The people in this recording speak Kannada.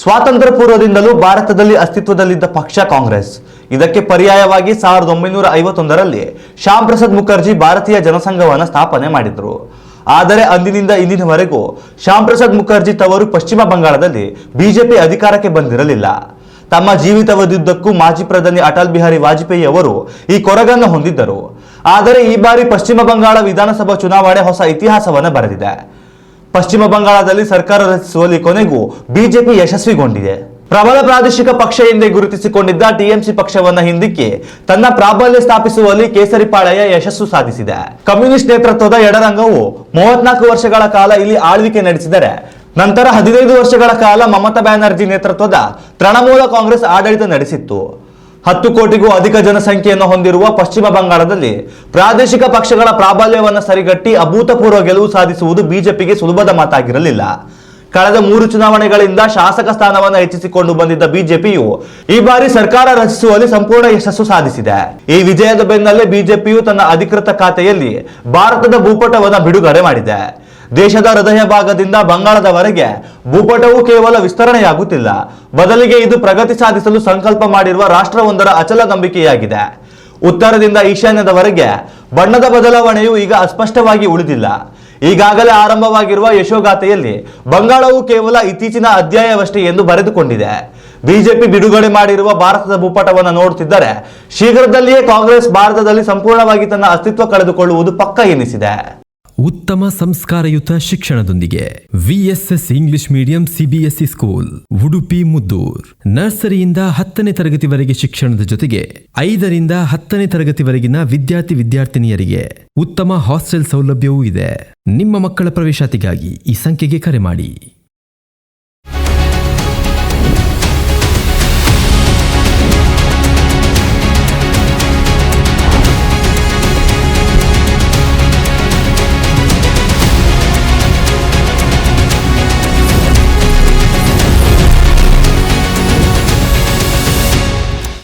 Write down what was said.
ಸ್ವಾತಂತ್ರ್ಯ ಪೂರ್ವದಿಂದಲೂ ಭಾರತದಲ್ಲಿ ಅಸ್ತಿತ್ವದಲ್ಲಿದ್ದ ಪಕ್ಷ ಕಾಂಗ್ರೆಸ್. ಇದಕ್ಕೆ ಪರ್ಯಾಯವಾಗಿ 1951ರಲ್ಲಿ ಶ್ಯಾಮ್ ಪ್ರಸಾದ್ ಮುಖರ್ಜಿ ಭಾರತೀಯ ಜನಸಂಘವನ್ನು ಸ್ಥಾಪನೆ ಮಾಡಿದರು. ಆದರೆ ಅಂದಿನಿಂದ ಇಂದಿನವರೆಗೂ ಶ್ಯಾಮ್ ಪ್ರಸಾದ್ ಮುಖರ್ಜಿ ತವರು ಪಶ್ಚಿಮ ಬಂಗಾಳದಲ್ಲಿ ಬಿಜೆಪಿ ಅಧಿಕಾರಕ್ಕೆ ಬಂದಿರಲಿಲ್ಲ. ತಮ್ಮ ಜೀವಿತಾವಧಿಯುದ್ದಕ್ಕೂ ಮಾಜಿ ಪ್ರಧಾನಿ ಅಟಲ್ ಬಿಹಾರಿ ವಾಜಪೇಯಿ ಅವರು ಈ ಕೊರಗನ್ನು ಹೊಂದಿದ್ದರು. ಆದರೆ ಈ ಬಾರಿ ಪಶ್ಚಿಮ ಬಂಗಾಳ ವಿಧಾನಸಭಾ ಚುನಾವಣೆ ಹೊಸ ಇತಿಹಾಸವನ್ನು ಬರೆದಿದೆ. ಪಶ್ಚಿಮ ಬಂಗಾಳದಲ್ಲಿ ಸರ್ಕಾರ ರಚಿಸುವಲ್ಲಿ ಕೊನೆಗೂ ಬಿಜೆಪಿ ಯಶಸ್ವಿಗೊಂಡಿದೆ. ಪ್ರಬಲ ಪ್ರಾದೇಶಿಕ ಪಕ್ಷ ಎಂದೇ ಗುರುತಿಸಿಕೊಂಡಿದ್ದ ಟಿಎಂಸಿ ಪಕ್ಷವನ್ನ ಹಿಂದಿಕ್ಕಿ ತನ್ನ ಪ್ರಾಬಲ್ಯ ಸ್ಥಾಪಿಸುವಲ್ಲಿ ಕೇಸರಿಪಾಳ್ಯ ಯಶಸ್ಸು ಸಾಧಿಸಿದೆ. ಕಮ್ಯುನಿಸ್ಟ್ ನೇತೃತ್ವದ ಎಡರಂಗವು 34 ವರ್ಷಗಳ ಕಾಲ ಇಲ್ಲಿ ಆಳ್ವಿಕೆ ನಡೆಸಿದರೆ ನಂತರ 15 ವರ್ಷಗಳ ಕಾಲ ಮಮತಾ ಬ್ಯಾನರ್ಜಿ ನೇತೃತ್ವದ ತೃಣಮೂಲ ಕಾಂಗ್ರೆಸ್ ಆಡಳಿತ ನಡೆಸಿತ್ತು. 10 ಕೋಟಿಗೂ ಅಧಿಕ ಜನಸಂಖ್ಯೆಯನ್ನು ಹೊಂದಿರುವ ಪಶ್ಚಿಮ ಬಂಗಾಳದಲ್ಲಿ ಪ್ರಾದೇಶಿಕ ಪಕ್ಷಗಳ ಪ್ರಾಬಲ್ಯವನ್ನು ಸರಿಗಟ್ಟಿ ಅಭೂತಪೂರ್ವ ಗೆಲುವು ಸಾಧಿಸುವುದು ಬಿಜೆಪಿಗೆ ಸುಲಭದ ಮಾತಾಗಿರಲಿಲ್ಲ. ಕಳೆದ 3 ಚುನಾವಣೆಗಳಿಂದ ಶಾಸಕ ಸ್ಥಾನವನ್ನು ಹೆಚ್ಚಿಸಿಕೊಂಡು ಬಂದಿದ್ದ ಬಿಜೆಪಿಯು ಈ ಬಾರಿ ಸರ್ಕಾರ ರಚಿಸುವಲ್ಲಿ ಸಂಪೂರ್ಣ ಯಶಸ್ಸು ಸಾಧಿಸಿದೆ. ಈ ವಿಜಯದ ಬೆನ್ನಲ್ಲೇ ಬಿಜೆಪಿಯು ತನ್ನ ಅಧಿಕೃತ ಖಾತೆಯಲ್ಲಿ ಭಾರತದ ಭೂಪಟವನ್ನು ಬಿಡುಗಡೆ ಮಾಡಿದೆ. ದೇಶದ ಹೃದಯ ಭಾಗದಿಂದ ಬಂಗಾಳದವರೆಗೆ ಭೂಪಟವು ಕೇವಲ ವಿಸ್ತರಣೆಯಾಗುತ್ತಿಲ್ಲ, ಬದಲಿಗೆ ಇದು ಪ್ರಗತಿ ಸಾಧಿಸಲು ಸಂಕಲ್ಪ ಮಾಡಿರುವ ರಾಷ್ಟ್ರವೊಂದರ ಅಚಲ ನಂಬಿಕೆಯಾಗಿದೆ. ಉತ್ತರದಿಂದ ಈಶಾನ್ಯದವರೆಗೆ ಬಣ್ಣದ ಬದಲಾವಣೆಯು ಈಗ ಅಸ್ಪಷ್ಟವಾಗಿ ಉಳಿದಿಲ್ಲ. ಈಗಾಗಲೇ ಆರಂಭವಾಗಿರುವ ಯಶೋಗಾಥೆಯಲ್ಲಿ ಬಂಗಾಳವು ಕೇವಲ ಇತ್ತೀಚಿನ ಅಧ್ಯಾಯವಷ್ಟೇ ಎಂದು ಬರೆದುಕೊಂಡಿದೆ. ಬಿಜೆಪಿ ಬಿಡುಗಡೆ ಮಾಡಿರುವ ಭಾರತದ ಭೂಪಟವನ್ನು ನೋಡುತ್ತಿದ್ದರೆ ಶೀಘ್ರದಲ್ಲಿಯೇ ಕಾಂಗ್ರೆಸ್ ಭಾರತದಲ್ಲಿ ಸಂಪೂರ್ಣವಾಗಿ ತನ್ನ ಅಸ್ತಿತ್ವ ಕಳೆದುಕೊಳ್ಳುವುದು ಪಕ್ಕ ಎನಿಸಿದೆ. ಉತ್ತಮ ಸಂಸ್ಕಾರಯುತ ಶಿಕ್ಷಣದೊಂದಿಗೆ VSS English medium CBSE school Udupi Muddur. ನರ್ಸರಿಯಿಂದ 10ನೇ ತರಗತಿವರೆಗೆ ಶಿಕ್ಷಣದ ಜೊತೆಗೆ 5ರಿಂದ 10ನೇ ತರಗತಿವರೆಗಿನ ವಿದ್ಯಾರ್ಥಿನಿಯರಿಗೆ ಉತ್ತಮ ಹಾಸ್ಟೆಲ್ ಸೌಲಭ್ಯವೂ ಇದೆ. ನಿಮ್ಮ ಮಕ್ಕಳ ಪ್ರವೇಶಾತಿಗಾಗಿ ಈ ಸಂಖ್ಯೆಗೆ ಕರೆ ಮಾಡಿ.